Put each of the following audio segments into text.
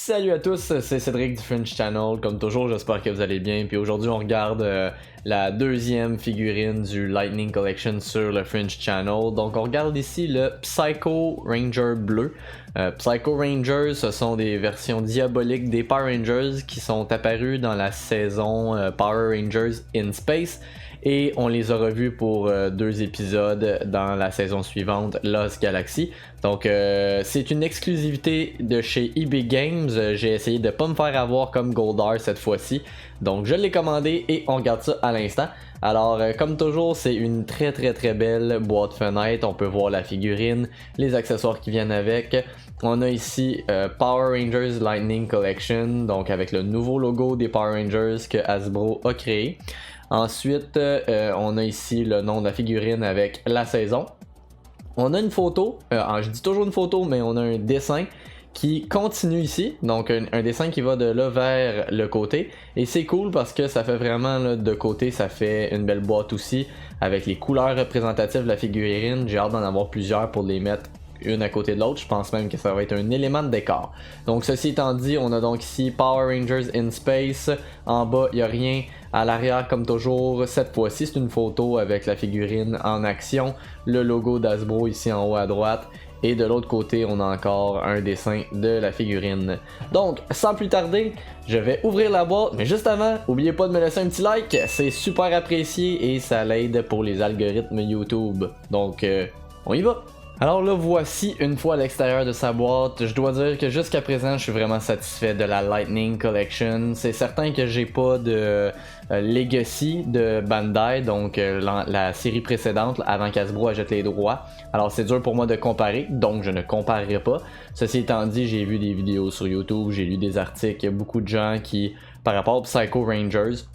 Salut à tous, c'est Cédric du Fringe Channel. Comme toujours, j'espère que vous allez bien. Puis aujourd'hui, on regarde la deuxième figurine du Lightning Collection sur le Fringe Channel. Donc, on regarde ici le Psycho Ranger bleu. Psycho Rangers, ce sont des versions diaboliques des Power Rangers qui sont apparus dans la saison Power Rangers in Space. Et on les a revus pour 2 épisodes dans la saison suivante, Lost Galaxy. Donc c'est une exclusivité de chez EB Games. J'ai essayé de pas me faire avoir comme Goldar cette fois-ci. Donc je l'ai commandé et on regarde ça à l'instant. Alors comme toujours, c'est une très belle boîte fenêtre. On peut voir la figurine, les accessoires qui viennent avec. On a ici Power Rangers Lightning Collection, donc avec le nouveau logo des Power Rangers que Hasbro a créé. Ensuite, on a ici le nom de la figurine avec la saison. On a une photo, je dis toujours une photo, mais on a un dessin qui continue ici. Donc un dessin qui va de là vers le côté. Et c'est cool parce que ça fait vraiment là, de côté, ça fait une belle boîte aussi avec les couleurs représentatives de la figurine. J'ai hâte d'en avoir plusieurs pour les mettre une à côté de l'autre. Je pense même que ça va être un élément de décor. Donc ceci étant dit, on a donc ici Power Rangers in Space. En bas, il n'y a rien. À l'arrière, comme toujours, cette fois-ci, c'est une photo avec la figurine en action. Le logo d'Hasbro ici en haut à droite. Et de l'autre côté, on a encore un dessin de la figurine. Donc, sans plus tarder, je vais ouvrir la boîte. Mais juste avant, n'oubliez pas de me laisser un petit like. C'est super apprécié et ça l'aide pour les algorithmes YouTube. Donc, on y va! Alors là, voici une fois à l'extérieur de sa boîte. Je dois dire que jusqu'à présent, je suis vraiment satisfait de la Lightning Collection. C'est certain que j'ai pas de Legacy de Bandai, donc la série précédente, avant qu'Hasbro achète les droits. Alors c'est dur pour moi de comparer, donc je ne comparerai pas. Ceci étant dit, j'ai vu des vidéos sur YouTube, j'ai lu des articles, il y a beaucoup de gens qui, par rapport aux Psycho Rangers,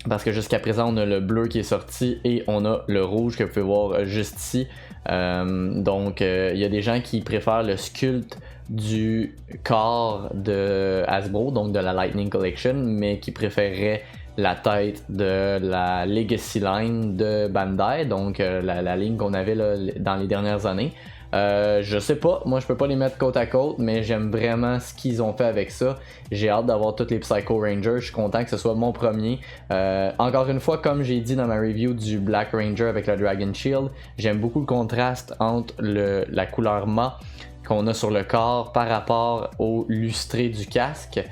parce que jusqu'à présent on a le bleu qui est sorti et on a le rouge que vous pouvez voir juste ici. Donc il y a des gens qui préfèrent le sculpte du corps de Hasbro, donc de la Lightning Collection, mais qui préféreraient la tête de la Legacy Line de Bandai, donc la ligne qu'on avait là, dans les dernières années. Je sais pas, moi je peux pas les mettre côte à côte, mais j'aime vraiment ce qu'ils ont fait avec ça. J'ai hâte d'avoir tous les Psycho Rangers, je suis content que ce soit mon premier. Encore une fois, comme j'ai dit dans ma review du Black Ranger avec le Dragon Shield, j'aime beaucoup le contraste entre la couleur mat qu'on a sur le corps par rapport au lustré du casque.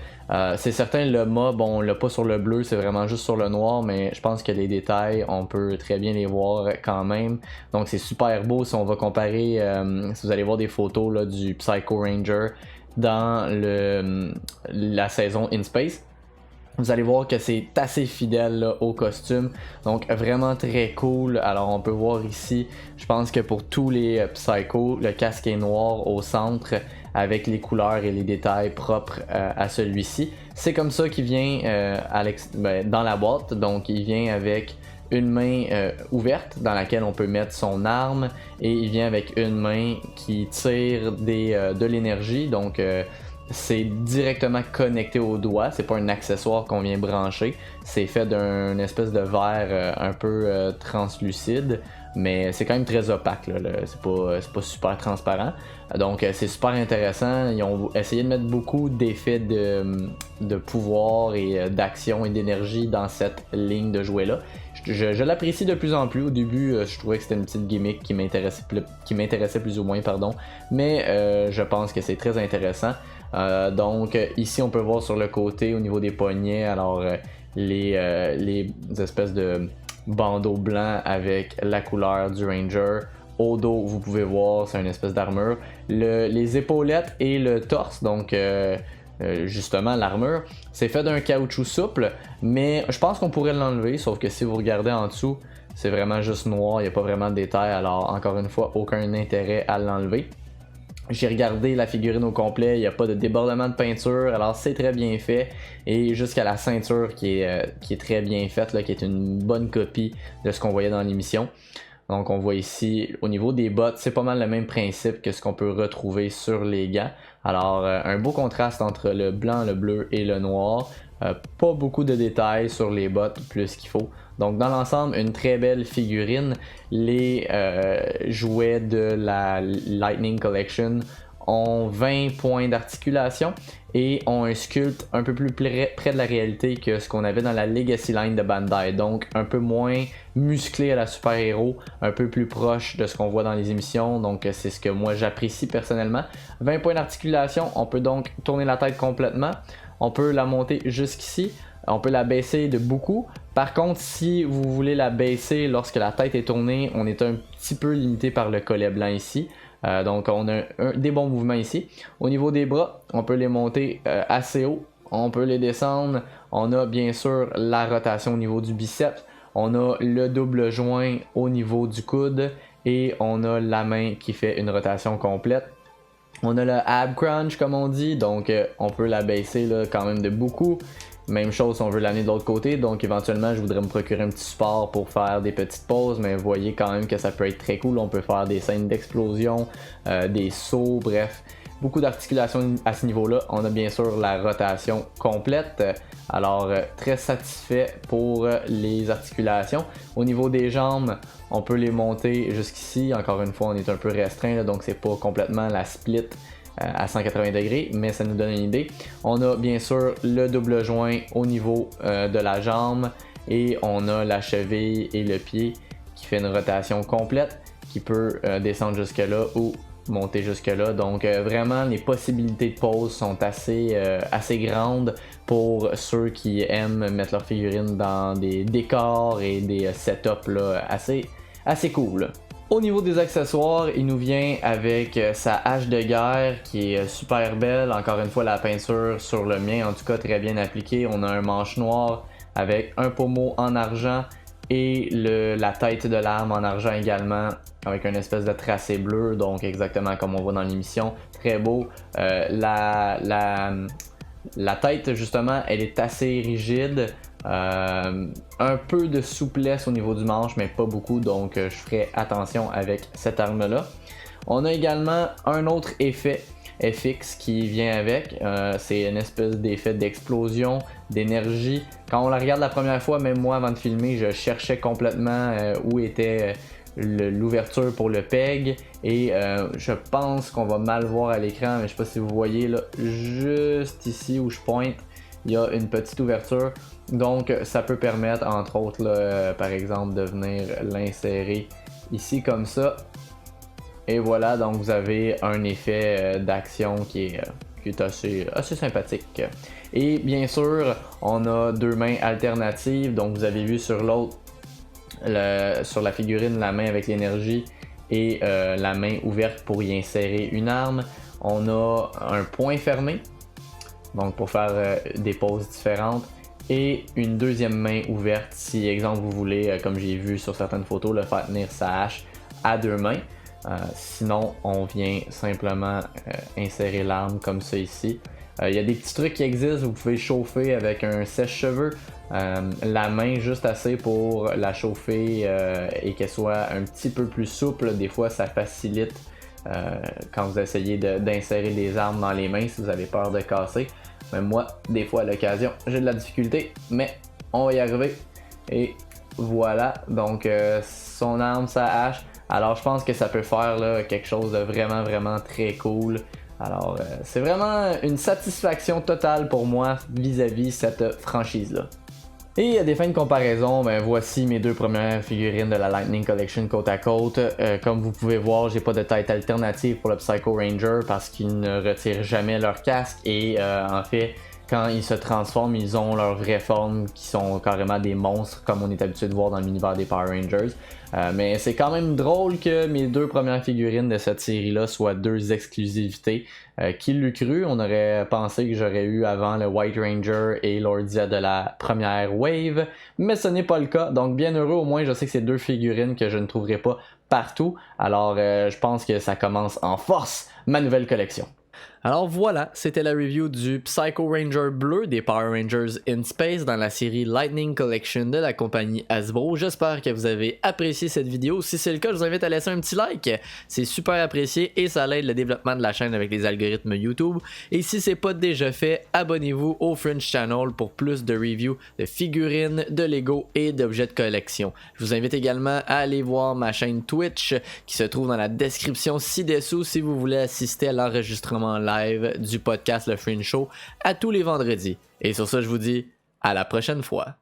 C'est certain, le mât, bon, on l'a pas sur le bleu, c'est vraiment juste sur le noir, mais je pense que les détails, on peut très bien les voir quand même. Donc c'est super beau si on va comparer, si vous allez voir des photos là, du Psycho Ranger dans la saison In Space. Vous allez voir que c'est assez fidèle là, au costume, donc vraiment très cool. Alors on peut voir ici, je pense que pour tous les Psycho, le casque est noir au centre avec les couleurs et les détails propres à celui-ci. C'est comme ça qu'il vient dans la boîte, donc il vient avec une main ouverte dans laquelle on peut mettre son arme et il vient avec une main qui tire de l'énergie, donc c'est directement connecté au doigt, c'est pas un accessoire qu'on vient brancher, c'est fait d'un espèce de verre un peu translucide, mais c'est quand même très opaque, c'est pas super transparent. Donc c'est super intéressant, ils ont essayé de mettre beaucoup d'effets de pouvoir et d'action et d'énergie dans cette ligne de jouets là. Je l'apprécie de plus en plus. Au début, je trouvais que c'était une petite gimmick qui m'intéressait plus ou moins, pardon. Mais je pense que c'est très intéressant. Donc ici, on peut voir sur le côté, au niveau des poignets, alors les espèces de bandeaux blancs avec la couleur du Ranger. Au dos, vous pouvez voir, c'est une espèce d'armure. Les épaulettes et le torse, donc justement l'armure, c'est fait d'un caoutchouc souple, mais je pense qu'on pourrait l'enlever, sauf que si vous regardez en dessous, c'est vraiment juste noir, il n'y a pas vraiment de détails, alors encore une fois, aucun intérêt à l'enlever. J'ai regardé la figurine au complet, il n'y a pas de débordement de peinture, alors c'est très bien fait. Et jusqu'à la ceinture qui est très bien faite, là, qui est une bonne copie de ce qu'on voyait dans l'émission. Donc on voit ici, au niveau des bottes, c'est pas mal le même principe que ce qu'on peut retrouver sur les gants. Alors un beau contraste entre le blanc, le bleu et le noir. Pas beaucoup de détails sur les bottes, plus qu'il faut. Donc dans l'ensemble, une très belle figurine. Les jouets de la Lightning Collection ont 20 points d'articulation et ont un sculpt un peu plus près de la réalité que ce qu'on avait dans la Legacy Line de Bandai. Donc un peu moins musclé à la super-héros, un peu plus proche de ce qu'on voit dans les émissions. Donc c'est ce que moi j'apprécie personnellement. 20 points d'articulation, on peut donc tourner la tête complètement. On peut la monter jusqu'ici. On peut la baisser de beaucoup. Par contre, si vous voulez la baisser lorsque la tête est tournée, on est un petit peu limité par le collet blanc ici. Donc on a des bons mouvements ici. Au niveau des bras, on peut les monter assez haut. On peut les descendre. On a bien sûr la rotation au niveau du biceps. On a le double joint au niveau du coude. Et on a la main qui fait une rotation complète. On a le ab crunch comme on dit. Donc on peut la baisser là, quand même de beaucoup. Même chose si on veut l'amener de l'autre côté, donc éventuellement je voudrais me procurer un petit support pour faire des petites pauses, mais vous voyez quand même que ça peut être très cool, on peut faire des scènes d'explosion, des sauts, bref, beaucoup d'articulations à ce niveau-là. On a bien sûr la rotation complète, alors très satisfait pour les articulations. Au niveau des jambes, on peut les monter jusqu'ici, encore une fois on est un peu restreint, là, donc c'est pas complètement la split à 180 degrés, mais ça nous donne une idée. On a bien sûr le double joint au niveau de la jambe et on a la cheville et le pied qui fait une rotation complète qui peut descendre jusque là ou monter jusque là. Donc vraiment les possibilités de pose sont assez grandes pour ceux qui aiment mettre leurs figurines dans des décors et des setups là, assez cool. Au niveau des accessoires, il nous vient avec sa hache de guerre qui est super belle. Encore une fois, la peinture sur le mien, en tout cas, très bien appliquée. On a un manche noir avec un pommeau en argent et la tête de l'arme en argent également, avec une espèce de tracé bleu, donc exactement comme on voit dans l'émission. Très beau. La tête, justement, elle est assez rigide. Un peu de souplesse au niveau du manche, mais pas beaucoup, donc je ferai attention avec cette arme-là. On a également un autre effet FX qui vient avec. C'est une espèce d'effet d'explosion, d'énergie. Quand on la regarde la première fois, même moi avant de filmer, je cherchais complètement où était l'ouverture pour le PEG et je pense qu'on va mal voir à l'écran, mais je sais pas si vous voyez là, juste ici où je pointe, il y a une petite ouverture. Donc ça peut permettre entre autres là, par exemple de venir l'insérer ici comme ça. Et voilà, donc vous avez un effet d'action qui est assez sympathique. Et bien sûr, on a deux mains alternatives. Donc vous avez vu sur l'autre, sur la figurine, la main avec l'énergie et la main ouverte pour y insérer une arme. On a un poing fermé, donc pour faire des poses différentes. Et une deuxième main ouverte si, exemple, vous voulez, comme j'ai vu sur certaines photos, le faire tenir sa hache à deux mains. Sinon, on vient simplement insérer l'arme comme ça ici. Il y a des petits trucs qui existent, vous pouvez chauffer avec un sèche-cheveux la main juste assez pour la chauffer et qu'elle soit un petit peu plus souple. Des fois, ça facilite quand vous essayez d'insérer des armes dans les mains si vous avez peur de casser. Même moi, des fois à l'occasion, j'ai de la difficulté, mais on va y arriver. Et voilà, donc son arme, sa hache. Alors je pense que ça peut faire là, quelque chose de vraiment très cool. Alors c'est vraiment une satisfaction totale pour moi vis-à-vis cette franchise-là. Et à des fins de comparaison, ben voici mes deux premières figurines de la Lightning Collection côte à côte. Comme vous pouvez voir, j'ai pas de tête alternative pour le Psycho Ranger parce qu'ils ne retirent jamais leur casque et en fait, quand ils se transforment, ils ont leur vraie forme qui sont carrément des monstres comme on est habitué de voir dans l'univers des Power Rangers. Mais c'est quand même drôle que mes deux premières figurines de cette série-là soient deux exclusivités. Qui l'eût cru? On aurait pensé que j'aurais eu avant le White Ranger et Lordia de la première wave, mais ce n'est pas le cas. Donc bien heureux, au moins je sais que c'est deux figurines que je ne trouverai pas partout. Alors je pense que ça commence en force ma nouvelle collection. Alors voilà, c'était la review du Psycho Ranger bleu des Power Rangers in Space dans la série Lightning Collection de la compagnie Hasbro. J'espère que vous avez apprécié cette vidéo. Si c'est le cas, je vous invite à laisser un petit like. C'est super apprécié et ça aide le développement de la chaîne avec les algorithmes YouTube. Et si c'est pas déjà fait, abonnez-vous au Fringe Channel pour plus de reviews de figurines, de Lego et d'objets de collection. Je vous invite également à aller voir ma chaîne Twitch qui se trouve dans la description ci-dessous si vous voulez assister à l'enregistrement live du podcast Le Fringe Show à tous les vendredis. Et sur ça, je vous dis à la prochaine fois.